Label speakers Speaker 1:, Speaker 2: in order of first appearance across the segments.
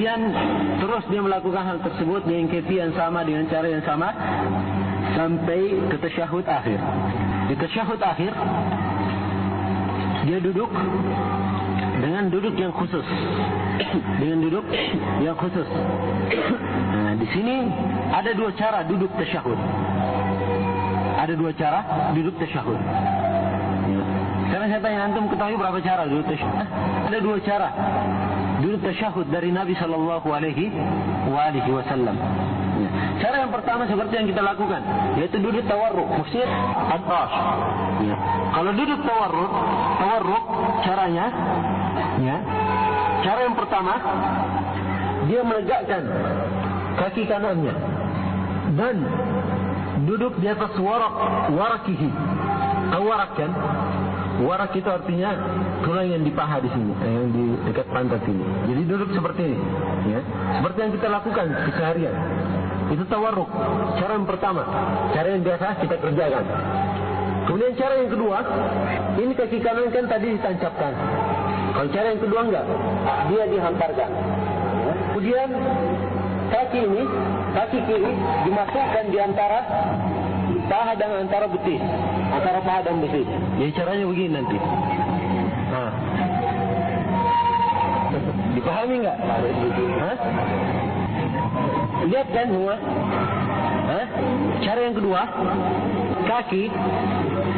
Speaker 1: Kemudian terus dia melakukan hal tersebut dengan kaifiah yang sama, dengan cara yang sama sampai ke tasyahud akhir. Di tasyahud akhir dia duduk dengan duduk yang khusus. Dengan duduk yang khusus. Nah, di sini ada dua cara duduk tasyahud. Ada dua cara duduk tasyahud. Sekarang saya tanya, antum ketahui berapa cara duduk tasyahud? Ada dua cara duduk tasyahud dari Nabi sallallahu alaihi wasallam. Cara yang pertama seperti yang kita lakukan, yaitu duduk tawarruk, maksudnya atas. Kalau duduk tawarruk caranya, cara yang pertama dia menegakkan kaki kanannya dan duduk di atas warakihi. Warak kan? Warak itu artinya tulang yang di paha di sini, yang di dekat pantat ini. Jadi duduk seperti ini, ya. Seperti yang kita lakukan keseharian. Itu tawarruk. Cara yang pertama, cara yang biasa kita kerjakan. Kemudian cara yang kedua, ini kaki kanan kan tadi ditancapkan. Kalau cara yang kedua enggak, dia dihantarkan. Kemudian kaki ini, kaki kiri dimasukkan di antara paha dan antara betis, antara paha dan betis. Jadi caranya begini nanti. Nah, dipahami enggak? Hah? Lihat kan semua? Hah? Cara yang kedua, kaki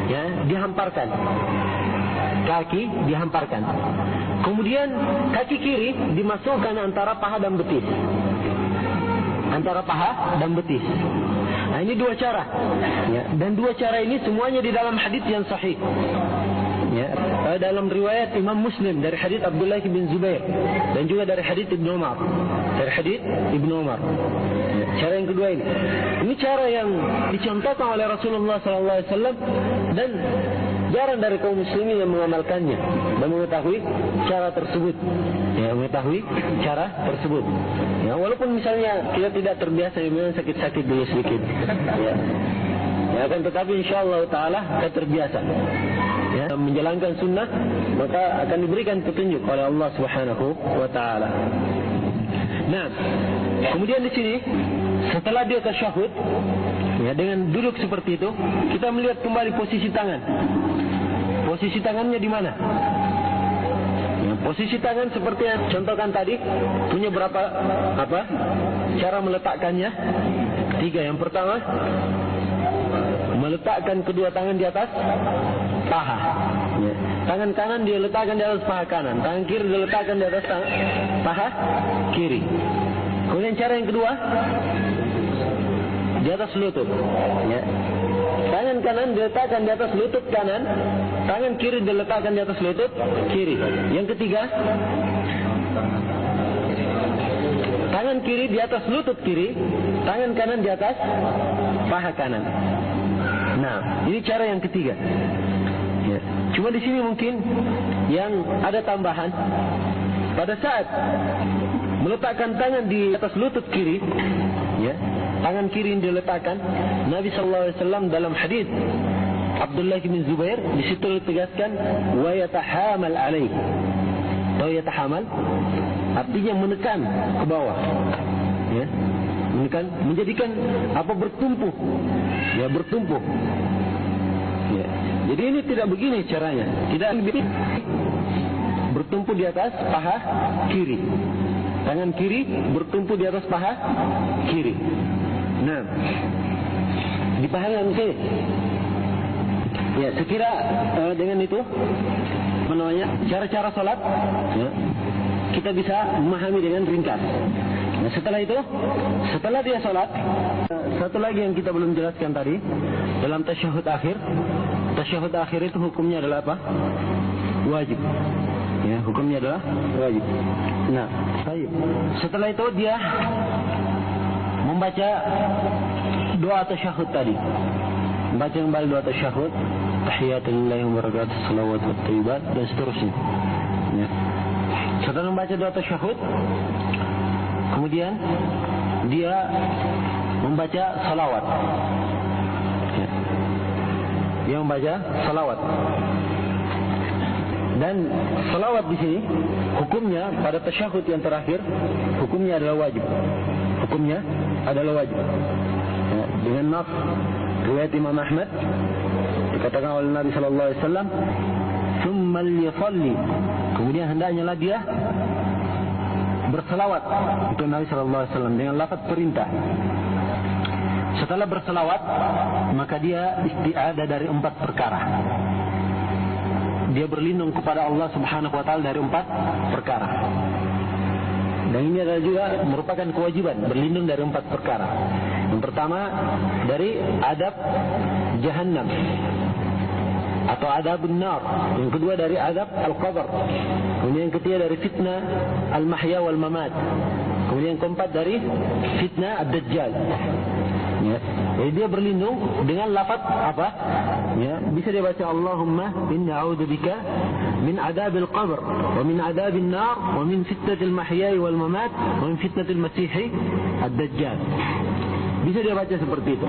Speaker 1: ya dihamparkan. Kaki dihamparkan. Kemudian kaki kiri dimasukkan antara paha dan betis. Antara paha dan betis. Nah, ini dua cara. Ya, dan dua cara ini semuanya di dalam hadis yang sahih. Ya, dalam riwayat Imam Muslim dari hadis Abdullah bin Zubair dan juga dari hadis Ibnu Umar. Dari hadis Ibnu Umar. Ya, cara yang kedua ini. Ini cara yang dicontohkan oleh Rasulullah SAW dan jarang dari kaum muslimin yang mengamalkannya dan mengetahui cara tersebut. Ya, mengetahui cara tersebut. Ya, walaupun misalnya kita tidak terbiasa, memang sakit-sakit dulu sedikit. Ya. Ya, akan tetapi insyaallah taala kita terbiasa. Ya, menjalankan sunnah, maka akan diberikan petunjuk oleh Allah Subhanahu wa taala. Nah, kemudian di sini setelah dia tasyahud, ya, dengan duduk seperti itu, kita melihat kembali posisi tangan. Posisi tangannya di mana? Ya, posisi tangan seperti yang contohkan tadi, punya berapa cara meletakkannya? 3. Yang pertama, meletakkan kedua tangan di atas paha. Ya. Tangan kanan dia letakkan di atas paha kanan, tangan kiri dia letakkan di atas paha kiri. Kemudian cara yang kedua, di atas lutut. Ya. Tangan kanan diletakkan di atas lutut kanan, tangan kiri diletakkan di atas lutut kiri. Yang ketiga, tangan kiri di atas lutut kiri, tangan kanan di atas paha kanan. Nah, ini cara yang ketiga. Ya. Cuma di sini mungkin yang ada tambahan, pada saat meletakkan tangan di atas lutut kiri, ya, tangan kiri yang diletakkan, Nabi SAW dalam hadis Abdullah bin Zubair di situ ditegaskan wa yatahamal alaih. Tahu yatahamal? Artinya menekan ke bawah. Ya. Menekan, menjadikan bertumpu. Ya, bertumpu. Ya. Jadi ini tidak begini caranya. Tidak begini. Bertumpu di atas paha kiri. Tangan kiri bertumpu di atas paha kiri. Nah, dipahami mungkin? Ya, sekira dengan itu, cara-cara salat, ya, kita bisa memahami dengan ringkas. Nah, setelah itu, setelah dia salat, satu lagi yang kita belum jelaskan tadi, dalam tasyahud akhir. Tasyahud akhir itu hukumnya adalah apa? Wajib. Ya, hukumnya adalah wajib. Nah, baik. Setelah itu dia membaca doa tasyahud tadi. Membaca kembali doa tasyahud, tahiyatulillahi wa barakatuh, salawat wa thayyibat, dan seterusnya. Ya. Setelah membaca doa tasyahud, kemudian dia membaca salawat. Ya. Dia membaca salawat. Dan salawat di sini hukumnya pada tasyahud yang terakhir hukumnya adalah wajib. Hukumnya adalah wajib. Ya, dengan nas riwayat Imam Ahmad dikatakan oleh Nabi sallallahu alaihi wasallam, "Tsumma liyusalli." Kemudian hendaknya dia berselawat untuk Nabi sallallahu alaihi wasallam dengan lafaz perintah. Setelah berselawat, maka dia isti'adah dari 4 perkara. Dia berlindung kepada Allah Subhanahu wa taala dari 4 perkara. Dan ini adalah juga merupakan kewajiban berlindung dari 4 perkara. Yang pertama dari adab jahannam atau adabun nar. Yang kedua dari adab al-qabr. Kemudian yang ketiga dari fitnah al-mahya wal mamat. Kemudian yang keempat dari fitnah ad-dajjal. Ya. Jadi dia berlindung dengan lafaz apa? Ya, bisa dia baca Allahumma inni a'udzubika min adabil qabr wa min adabil nar wa min fitnatil mahya'i wal mamat wa min fitnatil masihi ad-dajjal. Bisa dia baca seperti itu.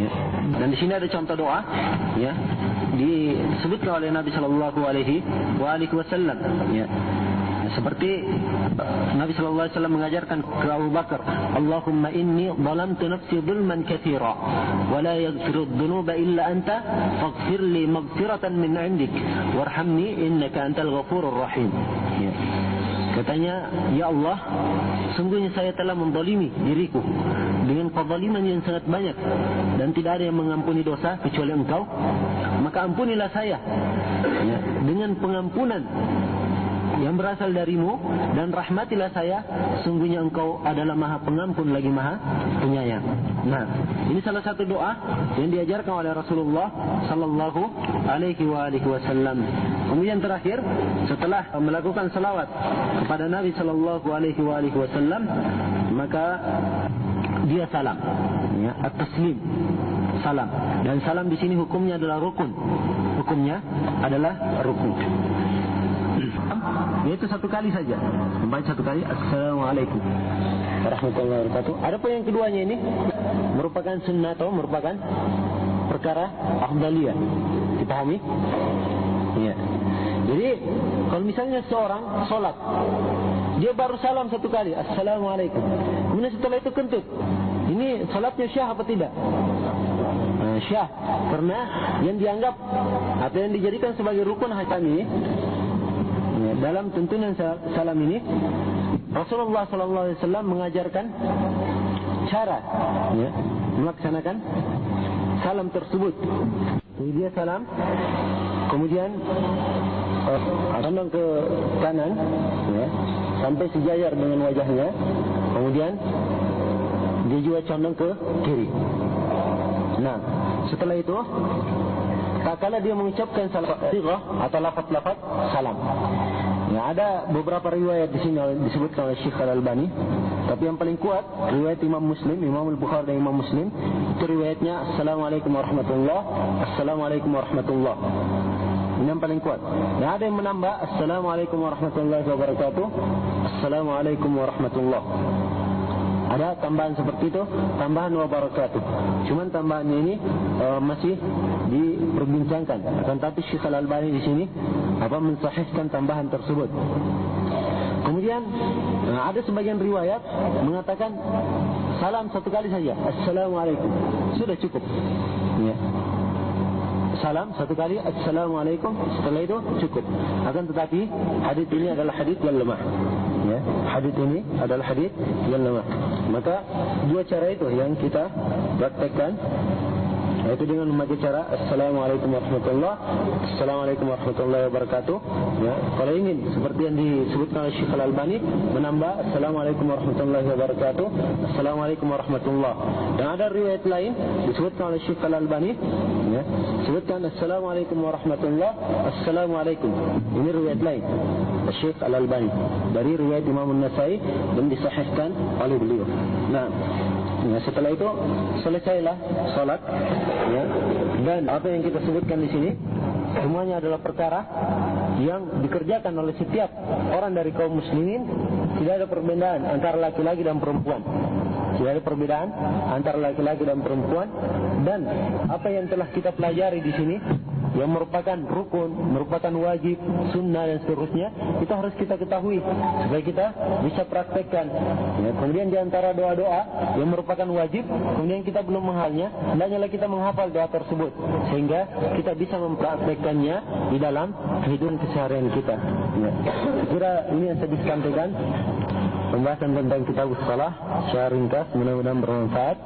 Speaker 1: Ya. Dan di sini ada contoh doa, ya, disebutkan oleh Nabi sallallahu alaihi wasallam, ya. Seperti Nabi sallallahu alaihi wasallam mengajarkan ke Abu Bakar, Allahumma inni zalamtu nafsi zulman katsira wa la yaghfiru dzunuba illa anta faghfir li maghfiratan min 'indik warhamni innaka antal ghafurur rahim. Ya. Katanya, ya Allah, sungguhnya saya telah menzalimi diriku dengan kezaliman yang sangat banyak dan tidak ada yang mengampuni dosa kecuali Engkau, maka ampunilah saya, ya, dengan pengampunan yang berasal darimu dan rahmatilah saya, sungguhnya Engkau adalah Maha Pengampun lagi Maha Penyayang. Nah, ini salah satu doa yang diajarkan oleh Rasulullah sallallahu alaihi wasallam. Kemudian terakhir, setelah melakukan salawat kepada Nabi sallallahu alaihi wasallam, maka dia salam, ya, at-taslim, salam. Dan salam di sini hukumnya adalah rukun. Hukumnya adalah rukun. Yaitu 1 kali saja. Membaca 1 kali Assalamualaikum warahmatullahi wabarakatuh. Adapun yang keduanya ini merupakan sunnah atau merupakan perkara afdaliyah. Dipahami? Ya. Jadi kalau misalnya seorang sholat, dia baru salam 1 kali Assalamualaikum, kemudian setelah itu kentut, ini sholatnya syah apa tidak? Syah, karena yang dianggap atau yang dijadikan sebagai rukun hatam ini, ya, dalam tuntunan salam ini Rasulullah sallallahu alaihi wasallam mengajarkan cara, ya, melaksanakan salam tersebut. Jadi dia salam, kemudian condong ke kanan, ya, sampai sejajar dengan wajahnya, kemudian dia juga condong ke kiri. Nah, setelah itu tak kala dia mengucapkan sighah atau lafaz-lafaz salam. Ya, ada beberapa riwayat di sini disebutkan oleh Syekh Al-Albani, tapi yang paling kuat riwayat Imam Muslim, Imam Al-Bukhari dan Imam Muslim. Itu riwayatnya Assalamualaikum warahmatullah, Assalamualaikum warahmatullah. Ini yang paling kuat. Dan ada yang menambah Assalamualaikum warahmatullahi wabarakatuh, Assalamualaikum warahmatullah. Ada tambahan seperti itu, tambahan wabarakatuh. Cuman tambahannya ini masih diperbincangkan. Akan tapi Syekh Al-Albani di sini mensahihkan tambahan tersebut. Kemudian ada sebagian riwayat mengatakan salam 1 kali saja, Assalamualaikum, sudah cukup. Ya. Salam 1 kali Assalamualaikum, setelah itu cukup. Akan tetapi hadis ini adalah hadis yang lemah. Ya, hadis ini adalah hadis yang lemah. Maka 2 cara itu yang kita praktekkan, yaitu dengan memakai cara Assalamualaikum warahmatullahi wabarakatuh, Assalamualaikum warahmatullahi wabarakatuh. Ya, kalau ingin seperti yang disebutkan oleh Syekh Al-Albani, menambah Assalamualaikum warahmatullahi wabarakatuh, Assalamualaikum warahmatullahi. Dan ada riwayat lain disebutkan oleh Syekh Al-Albani, ya, sebutkan Assalamualaikum warahmatullahi, Assalamualaikum. Ini riwayat lain Syekh Al-Albani dari riwayat Imam An-Nasai dan disahihkan oleh beliau. Nah, ya, setelah itu selesailah salat, ya, dan apa yang kita sebutkan di sini semuanya adalah perkara yang dikerjakan oleh setiap orang dari kaum muslimin. Tidak ada perbedaan antara laki-laki dan perempuan. Tidak ada perbedaan antara laki-laki dan perempuan. Dan apa yang telah kita pelajari di sini yang merupakan rukun, merupakan wajib, sunnah dan seterusnya, itu harus kita ketahui supaya kita bisa praktekkan. Ya, kemudian di antara doa-doa yang merupakan wajib, kemudian kita belum menghalnya, hendaknya kita menghafal doa tersebut sehingga kita bisa mempraktekkannya di dalam kehidupan keseharian kita. Ya. Saya kira ini yang saya sampaikan, pembahasan tentang kitab shalah secara ringkas, mudah-mudahan bermanfaat.